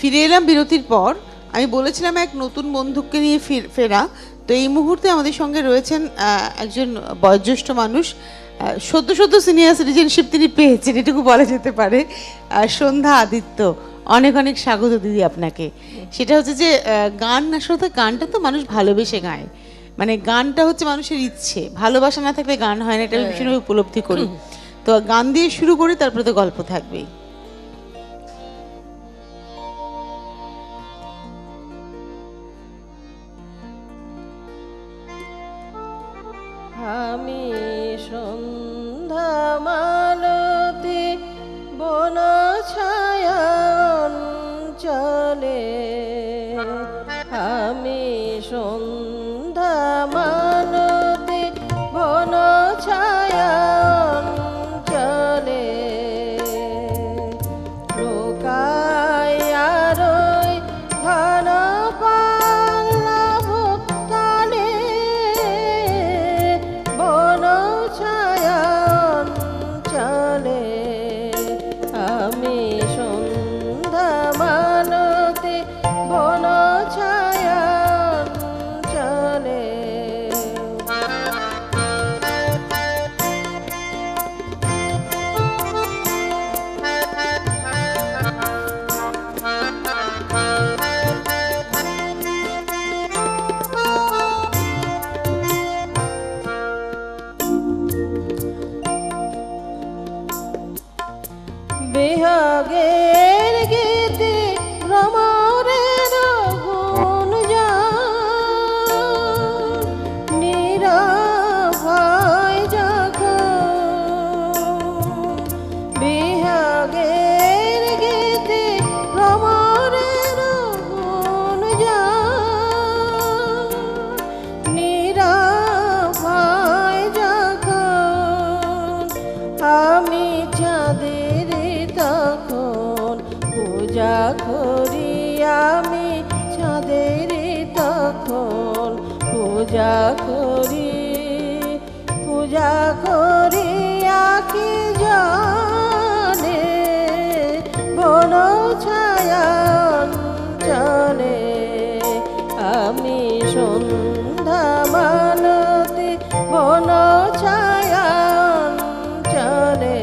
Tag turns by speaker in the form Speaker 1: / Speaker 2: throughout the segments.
Speaker 1: ফিরে এলাম বিরতির পর। আমি বলেছিলাম এক নতুন বন্ধুকে নিয়ে ফেরা। তো এই মুহূর্তে আমাদের সঙ্গে রয়েছেন একজন বয়োজ্যেষ্ঠ মানুষ, সদ্য সিনিয়র সিটিজেনশিপ তিনি পেয়েছেন, এটুকু বলা যেতে পারে। সন্ধ্যা আদিত্য, অনেক অনেক স্বাগত দিদি আপনাকে। সেটা হচ্ছে যে গান, আসলে গানটা তো মানুষ ভালোবেসে গায়, মানে গানটা হচ্ছে মানুষের ইচ্ছে, ভালোবাসা না থাকলে গান হয় না, এটা আমি ভীষণভাবে উপলব্ধি করি। তো গান দিয়ে শুরু করি, তারপরে তো গল্প থাকবেই।
Speaker 2: আমি সন্ধ্যা মালতি বন ছায়া অঞ্চলে, আমি সন্ধ্যা মালতি বন ছায়া অঞ্চলে লোকায়ারই ঘন পল্লব তলে, বন ছায়া অঞ্চলে আমি সন্ধ্যা মালতি বন ছায়া অঞ্চলে। বিহগের গীতি ভ্রমরের গুঞ্জন, নীরব হয় যখন। বিহগের গীতি ভ্রমরের গুঞ্জন, নীরব হয় যখন। আমি চাঁদের তখন পূজা করি, আমি চাঁদের তখন পূজা করি, পূজা করি আকি জলে বন ছায়া অঞ্চলে। আমি সন্ধ্যা মালতি বন ছায়া অঞ্চলে।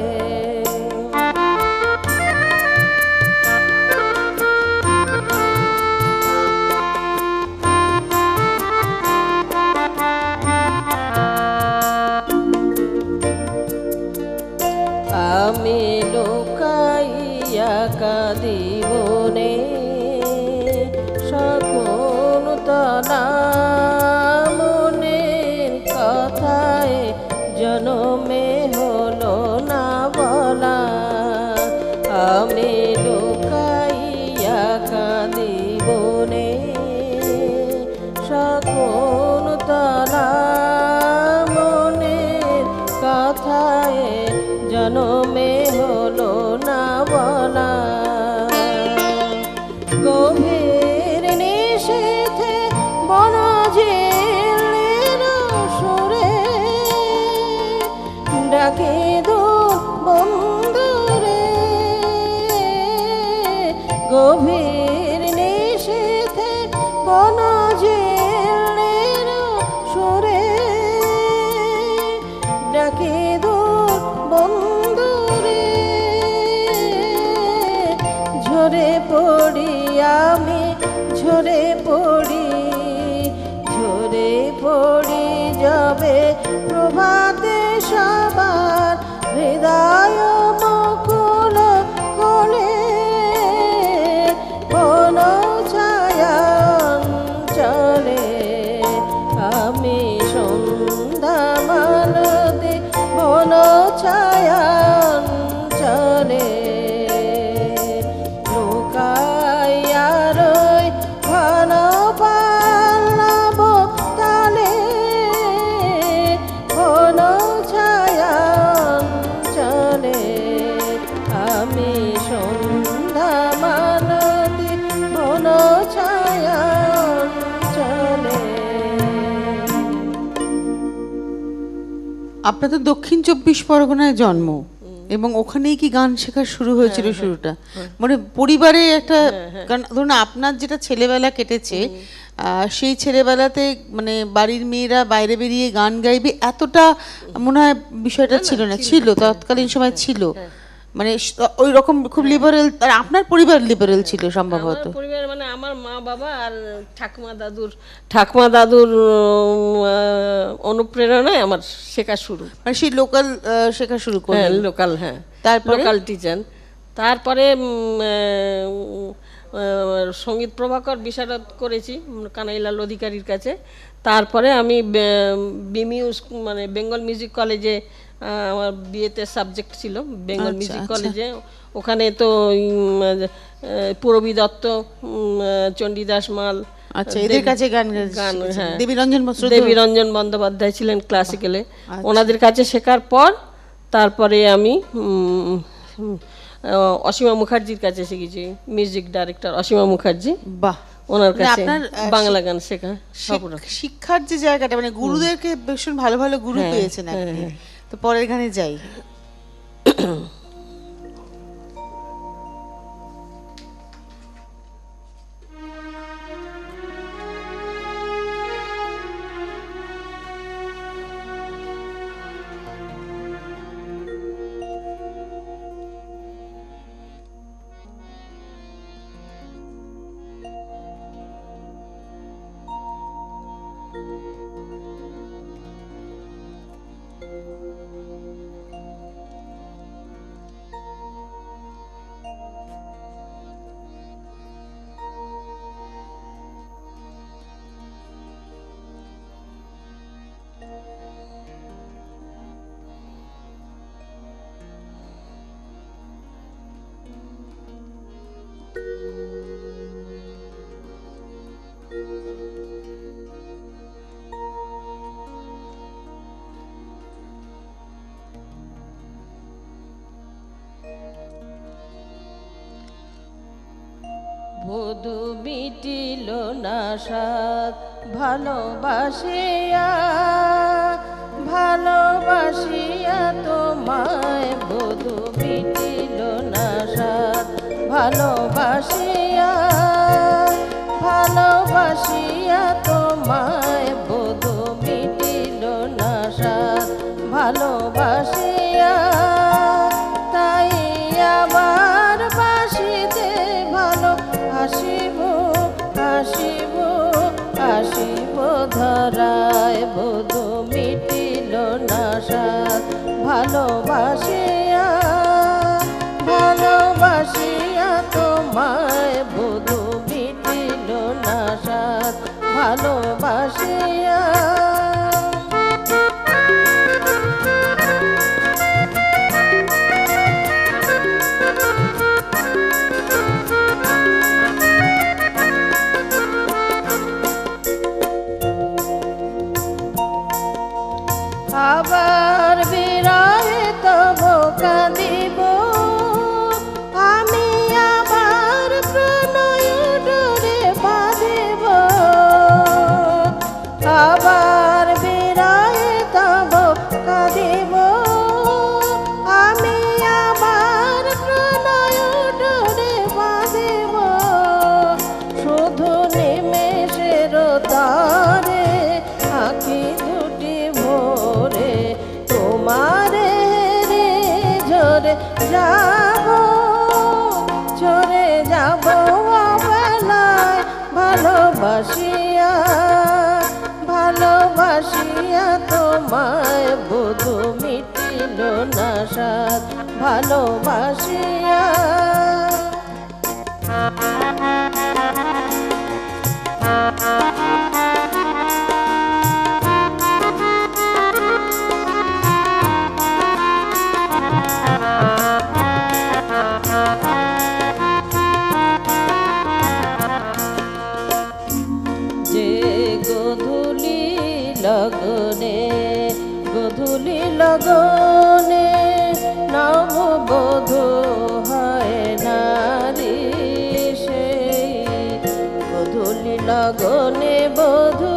Speaker 2: আমি লোকাইয়া কাঁদি বনে, সকল তনা মনের কথায় জনমে হলো না বলা। আমি লোকাইয়া কাঁদি বনে, সকল তনা মনের কথায় জনমে হলো না বলা। গভীর নিশীথে বন ঝিলের সুরে ডাকে দূর বন্ধুরে। গভীর নিশীথে বন ঝিলের সুরে ডাকে দূর বন্ধুরে। ঝরে পড়ি আমি, ঝরে পড়ি, ঝরে পড়ি যাবে প্রভাতে সবার হৃদয় মুকুল কোলে বন ছায়া অঞ্চলে। আমি সন্ধ্যা মালতি বন ছায়া অঞ্চলে লোকায়ারই ঘন পল্লব তলে, বন ছায়া অঞ্চলে। আমি সন্ধ্যা মালতি বন ছায়া অঞ্চলে।
Speaker 1: আপনার তো দক্ষিণ 24 পরগনায় জন্ম, এবং ওখানেই কি গান শেখা শুরু হয়েছিল শুরুটা? মানে পরিবারে একটা কারণ ধরুন আপনার যেটা ছেলেবেলা কেটেছে সেই ছেলেবেলাতে মানে বাড়ির মেয়েরা বাইরে বেরিয়ে গান গাইবে এতটা মনে হয় বিষয়টা ছিল না, ছিল তৎকালীন সময় ছিল, মানে ওই রকম খুব লিবারেল। আর আপনার পরিবার লিবারেল ছিল সম্ভবত।
Speaker 2: আমার পরিবার মানে আমার মা বাবা আর ঠাকুমা দাদুর অনুপ্রেরণায় আমার শেখা শুরু,
Speaker 1: মানে সেই লোকাল শেখা শুরু করে।
Speaker 2: হ্যাঁ লোকাল, হ্যাঁ
Speaker 1: তারপরে
Speaker 2: লোকাল টিচার। তারপরে সঙ্গীত প্রভাকর বিশারদ করেছি কানাইলাল অধিকারীর কাছে। তারপরে আমি মানে বেঙ্গল মিউজিক কলেজে আমার বিয়েতে সাবজেক্ট ছিল বেঙ্গল মিউজিক কলেজে। ওখানে তো পূরবী দত্ত, চণ্ডীদাস মাল,
Speaker 1: আচ্ছা এদের কাছে গান,
Speaker 2: হ্যাঁ
Speaker 1: দেবীরঞ্জন
Speaker 2: বন্দ্যোপাধ্যায় ছিলেন ক্লাসিক্যালে, ওনাদের কাছে শেখার পর তারপরে আমি অসীমা মুখার্জির কাছে শিখেছি, মিউজিক ডাইরেক্টর অসীমা মুখার্জি।
Speaker 1: বাহ,
Speaker 2: ওনার কাছে বাংলা গান শেখা।
Speaker 1: শিক্ষার যে জায়গাটা মানে গুরুদেরকে ভীষণ ভালো ভালো গুরু পেয়েছেন আপনি। তো পরের গানে যাই।
Speaker 2: বধূ মিটিল না সাথ ভালোবাসিয়া তোমায়, বধূ মিটিল না সাথ ভালোবাসিয়া তোমায়, বধূ মিটিল না সাথ ভালোবাসিয়া। তাই আবার বাসিতে ভালো আসিব ধরায়, বধূ মিটিল না সাথ ভালোবাসিয়া তোমায়, বধূ মিটিল না সাথ ভালোবাসিয়া। আবার বিরহে তব কাঁদিব আমি, আবার প্রণয় ডোরে বাঁধিব। আবার বিরহে তব কাঁদিব আমি, আবার প্রণয় ডোরে বাঁধিব। শুধু নিমেষের তারে আঁখি দুটি ভোরে তোমারে রে ঝরে যাব অবেলায়, ভালোবাসিয়া তোমায়, বধূ মিটিল না সাথ ভালোবাসিয়া। যে গধূলি লগনে নববধূ হয় নারী, সেই গধূলি লগনে বধূ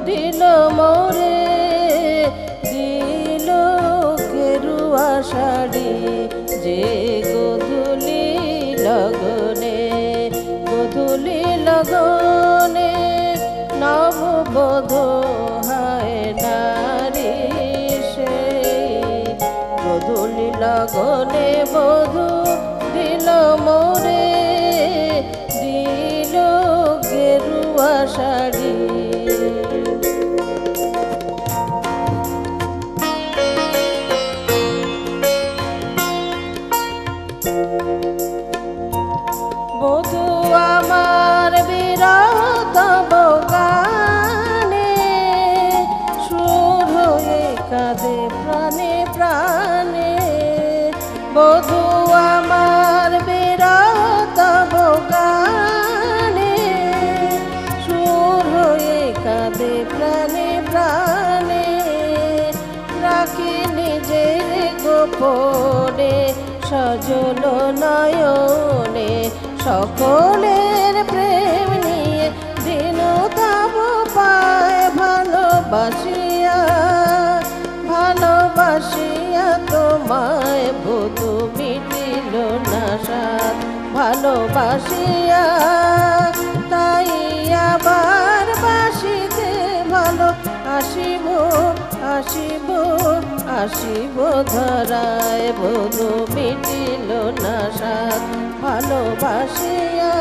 Speaker 2: দিল মোরে, দিল কেরু শাড়ি যে গধূলি লগনে নববধূ হয় নারী সেই গধূলি লগনে বধূ দিল মোরে দিল গেরুয়া শাড়ি। বধূ আমার বিরহ তব গানে সুর হয়ে কাঁদে প্রাণে প্রাণে বধূ আমার বিরহ তব গানে সুর হয়ে কাঁদে প্রাণে প্রাণে রাখি নিজের গোপনে সজল নয়নে সকলের প্রেম নিয়ে দিন তব পায় ভালোবাসিয়া তোমায় বধূ মিটিল না সাথ ভালোবাসিয়া তাই আবার বাসিতে ভালো আসিব ধরায় বধূ মিটিল না সাথ ভালোবাসিয়া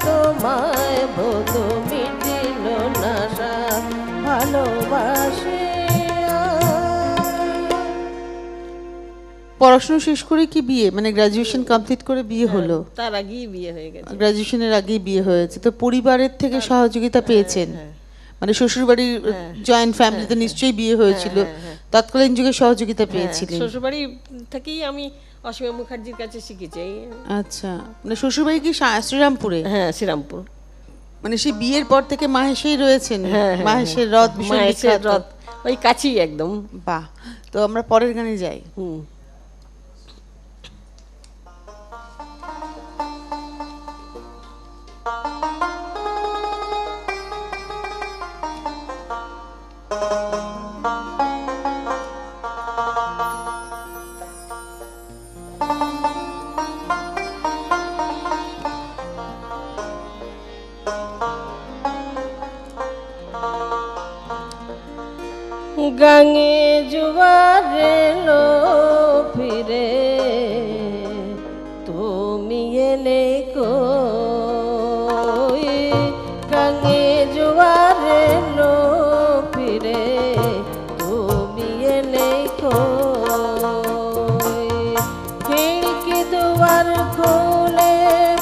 Speaker 2: তোমায় বধূ মিটিল না সাথ ভালোবাসিয়া।
Speaker 1: পড়াশোনা শেষ করে কি বিয়ে, মানে গ্রাজুয়েশন কমপ্লিট করে বিয়ে হলো?
Speaker 2: তার আগেই বিয়ে হয়ে গেছে।
Speaker 1: গ্রাজুয়েশনের আগেই বিয়ে হয়েছে। তো পরিবারের থেকে সহযোগিতা পেয়েছেন? মানে শ্বশুরবাড়ির জয়েন্ট ফ্যামিলিতে নিশ্চয়ই বিয়ে হয়েছিল, তৎকালীন যুগে সহযোগিতা পেয়েছিলেন?
Speaker 2: শ্বশুরবাড়ি থেকেই আমি অসীমা মুখার্জির কাছে শিখেছি।
Speaker 1: আচ্ছা, মানে শ্বশুরবাড়ি কি শ্রীরামপুরে?
Speaker 2: হ্যাঁ, শ্রীরামপুর।
Speaker 1: মানে সেই বিয়ের পর থেকে মাহেশেই রয়েছেন? মাহেশের রথ,
Speaker 2: মাহেশের রথ ওই কাছেই একদম।
Speaker 1: বাহ, তো আমরা পরের গানে যাই।
Speaker 2: গাঙে জুয়ারে লো ফিরে তুমি এলে কই গাঙে জুয়ারে লো ফিরে তুমি এলে কই খিড়কি দুয়ার খুলে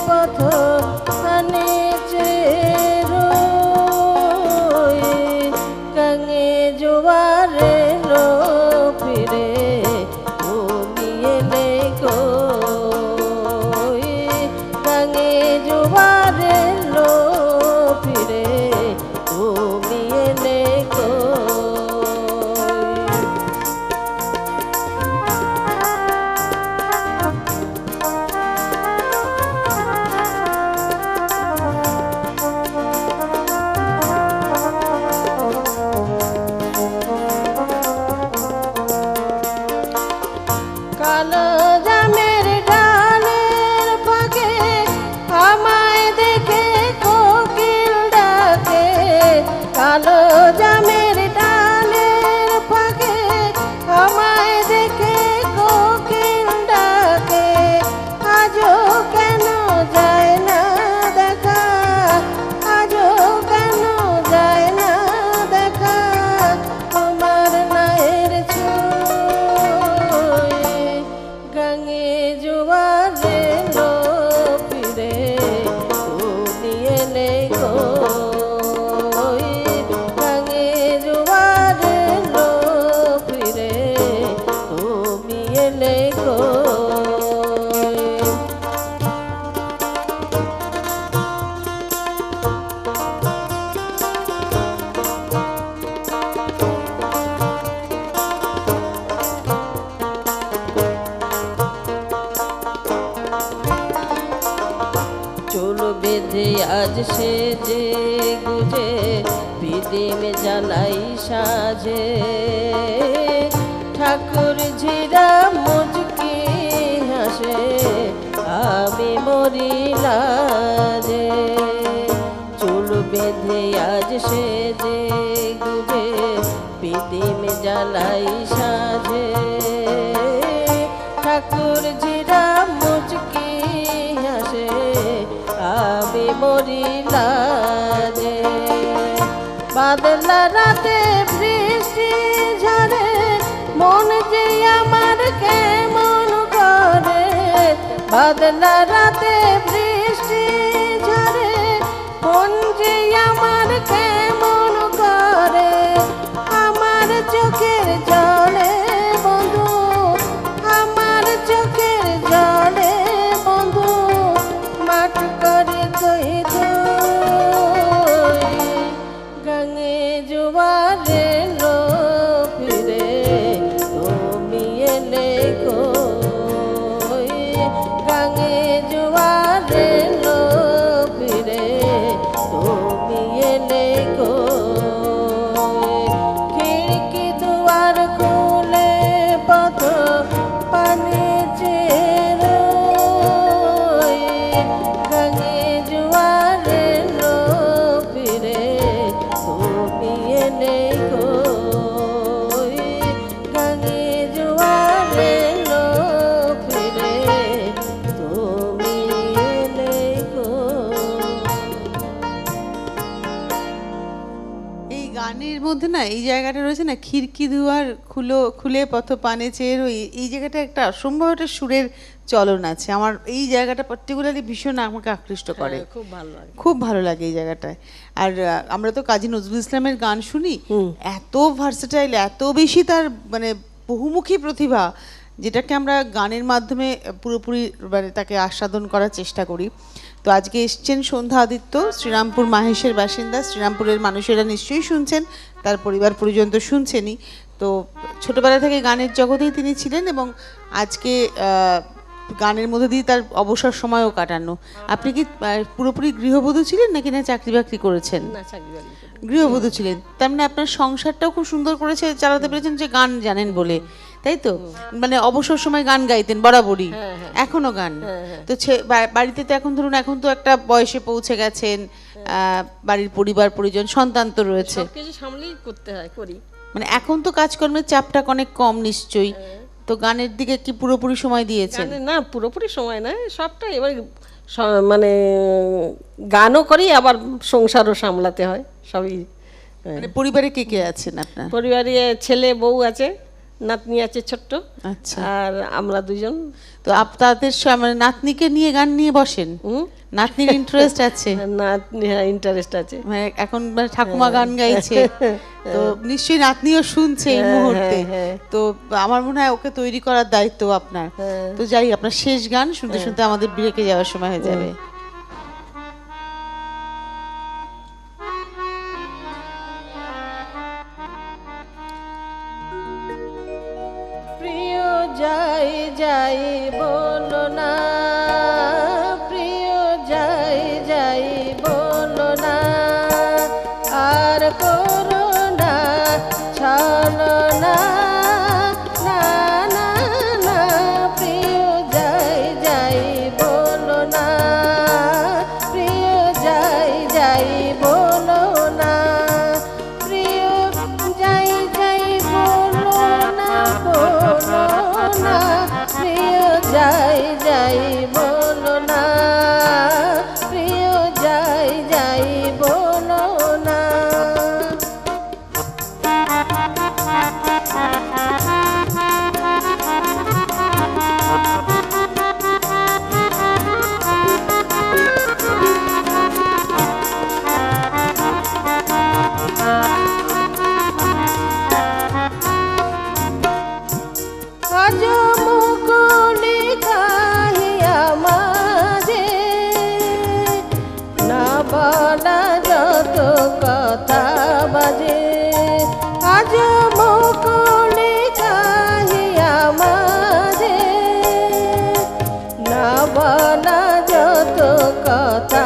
Speaker 2: পথ আনেছে রই গাঙে জোয়ারে লো ফিরে তুমি এলে কই গাঙে জোয়ারে লো ফিরে তুমি এলে কালো জামের ডালের ফাঁকে আমায় দেখে কোকিল ডাকে কালো জামের ডালের ফাঁকে আমায় দেখে কোকিল ডাকে আজও কেন যায় না দেখা আজও কেন যায় না দেখা তোমার নায়ের গাঙে জোয়ারে লো ফিরে তুমি এলে কই বেঁধে আজ সেজে গুজে বিদিম জ্বালাই সাজে ঠাকুর ঝিরা মুচকি হাসে আমি মরি লাজে চুল বেঁধে আজ সেজে গুজে বিদিম জ্বালাই সাজে ঠাকুর ঝিরা মুচকি হাসে আমি মরি লাজে বাদলা রাতে বৃষ্টি ঝরে মন যে আমার কেমন করে বাদলা রাতে বৃষ্টি ঝরে মন যে আমার কেমন করে আমার চোখের জলে বন্ধু আমার চোখের জলে বন্ধু মাঠ করে কই গঙ্গে জোয়ারে লো ফিরে তুমি এলে কই গঙ্গে জোয়ারে লো ফিরে তুমি এলে কই খিড়কি দুয়ার খুলে পথ পানে চেয়ে গঙ্গে জোয়ারে লো ফিরে তুমি এলে কই গঙ্গে জোয়ারে লো ফিরে তুমি এলে কই।
Speaker 1: এই গানের মধ্যে না এই জায়গাটা রয়েছে না, খিড়কি দুয়ার খুলে পথ পানে চেয়ে রই, এই জায়গাটা একটা অসম্ভব একটা সুরের চলন আছে। আমার এই জায়গাটা পার্টিকুলারলি ভীষণ আমাকে আকৃষ্ট করে,
Speaker 2: খুব ভালো লাগে।
Speaker 1: খুব ভালো লাগে এই জায়গাটায়। আর আমরা তো কাজী নজরুল ইসলামের গান শুনি, এত ভার্সেটাইল, এত বেশি তার মানে বহুমুখী প্রতিভা, যেটাকে আমরা গানের মাধ্যমে পুরোপুরি মানে তাকে আস্বাদন করার চেষ্টা করি। তো আজকে এসছেন সন্ধ্যা আদিত্য, শ্রীরামপুর মাহেশের বাসিন্দা। শ্রীরামপুরের মানুষেরা নিশ্চয়ই শুনছেন, তার পরিবার পরিজন তো শুনছেনই। তো ছোটবেলা থেকে গানের জগতেই তিনি ছিলেন এবং আজকে গানের মধ্যে দিয়ে তার অবসর সময়ও কাটানো। আপনি কি পুরোপুরি গৃহবধূ ছিলেন নাকি না চাকরি বাকরি করেছেন?
Speaker 2: না, চাকরি বাকরি করি।
Speaker 1: গৃহবধূ ছিলেন, তার মানে আপনার সংসারটাও খুব সুন্দর করেছে চালাতে পেরেছেন, যে গান জানেন বলে, তাই তো? মানে অবসর সময় গান গাইতেন বরাবরই, এখনো গান? তো বাড়িতে তো এখন ধরুন, এখন তো একটা বয়সে পৌঁছে গেছেন, বাড়ির পরিবার পরিজন সন্তান তো রয়েছে,
Speaker 2: সবকিছু সামলেই করতে হয়, করি।
Speaker 1: মানে এখন তো কাজকর্মের চাপটা অনেক কম নিশ্চয়ই, তো গানের দিকে কি পুরোপুরি সময় দিয়েছেন?
Speaker 2: না, পুরোপুরি সময় না, সবটা এবার মানে গানও করি, আবার সংসারও সামলাতে হয়, সবই।
Speaker 1: মানে পরিবারে কে কে আছেন আপনার?
Speaker 2: পরিবারে ছেলে বউ আছে, নাতনি আছে ছোট্ট,
Speaker 1: আচ্ছা,
Speaker 2: আর আমরা দুজন।
Speaker 1: তো তাদের মানে নাতনিকে নিয়ে গান নিয়ে বসেন? নাতনির ইন্টারেস্ট আছে?
Speaker 2: নাতনি, হ্যাঁ, ইন্টারেস্ট আছে।
Speaker 1: মানে এখন ঠাকুমা গান গাইছে, তো নিশ্চয়ই নাতনিও শুনছে এই মুহূর্তে। তো আমার মনে হয় ওকে তৈরি করার দায়িত্ব আপনার। তো যাই, আপনার শেষ গান শুনতে শুনতে আমাদের ব্রেকে যাওয়ার সময় হয়ে যাবে।
Speaker 2: প্রিয় যাই যাই বলো না, প্রিয় যাই যাই বলো না, আর করো না ছলো না, না না না, প্রিয় যাই যাই বলো না, প্রিয় যাই যাই বলো না, প্রিয় যাই যাই বলো না, বলো না, প্রিয় যাই যাই বলো না, প্রিয় যাই যাই বলো না। আজ মুকুলি কাহিয়া মাঝে না বলা যত কথা বাজে, আজ মুকুলি কাহিয়া মাঝে না বলা যত কথা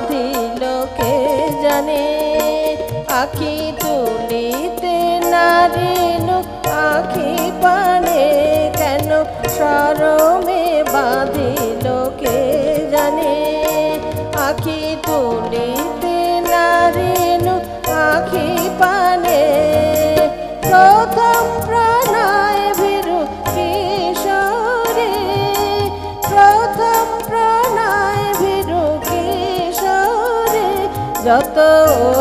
Speaker 2: বাঁধিল কে জানে, আখি তুলিতে নারিনু আখি পানে কেন শরমে বাঁধিল কে জানে, আখি তুলিতে নারিনু আখি পানে প্রথম প্রণয় ভীরু কিশোরে, প্রথম প্রণয় ভীরু কিশোরে যত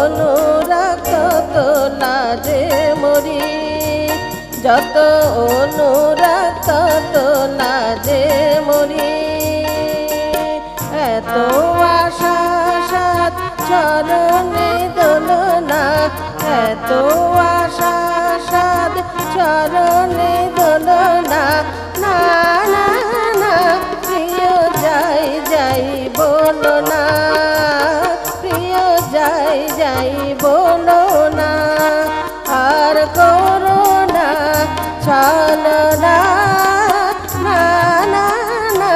Speaker 2: অনুরাগ তত লাজে মরি, যত অনুরাগ তত লাজে মরি। এত আশা সাত চরণে দোলনা, এত আশা সাত চরণে দোলনা, না না না প্রিয় যাই যাই বলো না, প্রিয় যাই যাই বলো না, আর করোনা ছলনা, না না না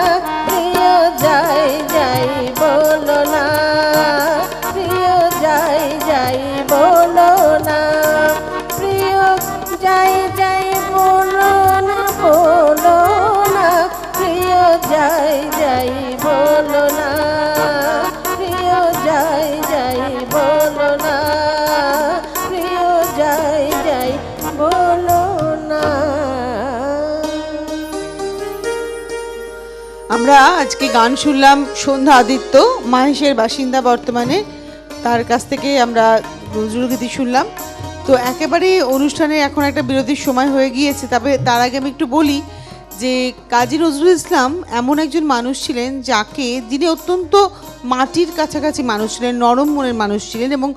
Speaker 2: প্রিয় যাই যাই বলো না, প্রিয় যাই যাই বলো না, প্রিয় যাই যাই বলো না, বলো না প্রিয় যাই যাই বলো না, প্রিয় যাই যাই বলো না, প্রিয় যাই যাই বলো না।
Speaker 1: আমরা আজকে গান শুনলাম সন্ধ্যা আদিত্য, মাহেশের বাসিন্দা বর্তমানে, তার কাছ থেকে আমরা নজরুলগীতি শুনলাম। তো একেবারে অনুষ্ঠানে এখন একটা বিরতির সময় হয়ে গিয়েছে, তবে তার আগে আমি একটু বলি যে কাজী নজরুল ইসলাম এমন একজন মানুষ ছিলেন যাকে, যিনি অত্যন্ত মাটির কাছাকাছি মানুষ ছিলেন, নরম মনের মানুষ ছিলেন, এবং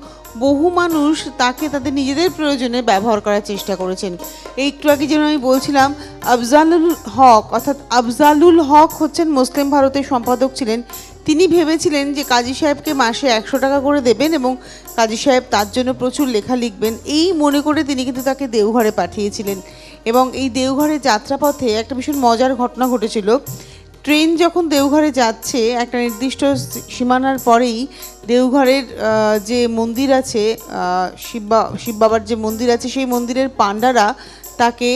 Speaker 1: বহু মানুষ তাকে তাদের নিজেদের প্রয়োজনে ব্যবহার করার চেষ্টা করেছেন। এই একটু আগে যেন আমি বলছিলাম, আফজালুল হক অর্থাৎ আফজালুল হক হচ্ছেন মুসলিম ভারতের সম্পাদক ছিলেন। তিনি ভেবেছিলেন যে কাজী সাহেবকে মাসে 100 টাকা করে দেবেন এবং কাজী সাহেব তার জন্য প্রচুর লেখা লিখবেন, এই মনে করে তিনি কিন্তু তাকে দেওঘরে পাঠিয়েছিলেন। এবং এই দেওঘরে যাত্রাপথে একটা ভীষণ মজার ঘটনা ঘটেছিল। ট্রেন যখন দেওঘরে যাচ্ছে, একটা নির্দিষ্ট সীমানার পরেই দেওঘরের যে মন্দির আছে, শিব বাবার যে মন্দির আছে, সেই মন্দিরের পাণ্ডারা তাকে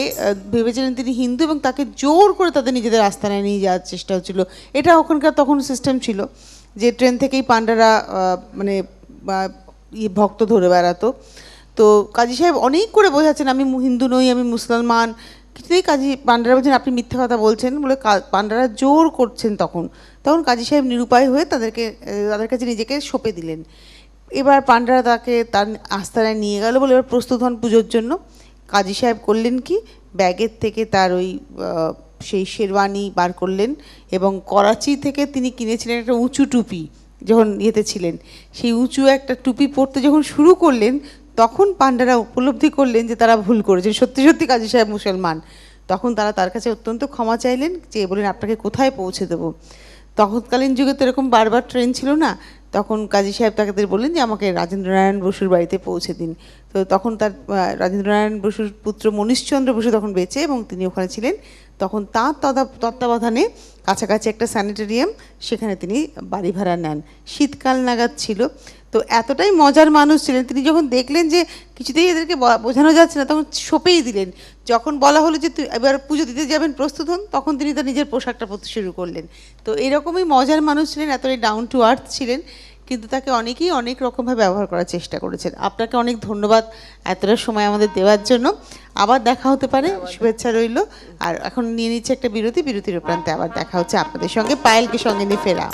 Speaker 1: ভেবেছিলেন তিনি হিন্দু, এবং তাকে জোর করে তাদের নিজেদের আস্তানায় নিয়ে যাওয়ার চেষ্টা হচ্ছিল। এটা ওখানকার তখন সিস্টেম ছিল যে ট্রেন থেকেই পাণ্ডারা মানে ভক্ত ধরে বেড়াতো। তো কাজী সাহেব অনেক করে বোঝাচ্ছেন আমি হিন্দু নই, আমি মুসলমান, কিছুতেই কাজী পাণ্ডারা বলছেন আপনি মিথ্যা কথা বলছেন বলে পাণ্ডারা জোর করছেন। তখন কাজী সাহেব নিরুপায় হয়ে তাদের কাছে নিজেকে সঁপে দিলেন। এবার পাণ্ডারা তাকে তার আস্তানায় নিয়ে গেল বলে এবার প্রস্তুত হন পুজোর জন্য। কাজী সাহেব করলেন কি, ব্যাগের থেকে তার ওই সেই শেরওয়ানি বার করলেন, এবং করাচি থেকে তিনি কিনেছিলেন একটা উঁচু টুপি। যখন ইয়েতে ছিলেন, সেই উঁচু একটা টুপি পরতে যখন শুরু করলেন, তখন পাণ্ডারা উপলব্ধি করলেন যে তারা ভুল করেছেন, সত্যি সত্যি কাজী সাহেব মুসলমান। তখন তারা তার কাছে অত্যন্ত ক্ষমা চাইলেন, চেয়ে বলেন আপনাকে কোথায় পৌঁছে দেবো। তখনকালীন যুগে তো এরকম বারবার ট্রেন ছিল না, তখন কাজী সাহেব তাদের বললেন যে আমাকে রাজেন্দ্রনারায়ণ বসুর বাড়িতে পৌঁছে দিন। তো তখন তার রাজেন্দ্রনারায়ণ বসুর পুত্র মনীশচন্দ্র বসু তখন বেঁচে এবং তিনি ওখানে ছিলেন। তখন তার তত্ত্বাবধানে কাছাকাছি একটা স্যানিটেরিয়াম, সেখানে তিনি বাড়ি ভাড়া নেন। শীতকাল নাগাদ ছিল। তো এতটাই মজার মানুষ ছিলেন, তিনি যখন দেখলেন যে কিছুতেই এদেরকে বোঝানো যাচ্ছে না, তখন সঁপেই দিলেন। যখন বলা হলো যে এবার পুজো দিতে যাবেন, প্রস্তুত হন, তখন তিনি তার নিজের পোশাকটা পরতে শুরু করলেন। তো এরকমই মজার মানুষ ছিলেন, এতটাই ডাউন টু আর্থ ছিলেন, কিন্তু তাকে অনেকেই অনেক রকমভাবে ব্যবহার করার চেষ্টা করেছেন। আপনাকে অনেক ধন্যবাদ এতটা সময় আমাদের দেওয়ার জন্য। আবার দেখা হতে পারে, শুভেচ্ছা রইল। আর এখন নিয়ে নিচ্ছে একটা বিরতির উপরান্তে আবার দেখা হচ্ছে আপনাদের সঙ্গে, পায়েলকে সঙ্গে নিয়ে ফেরা।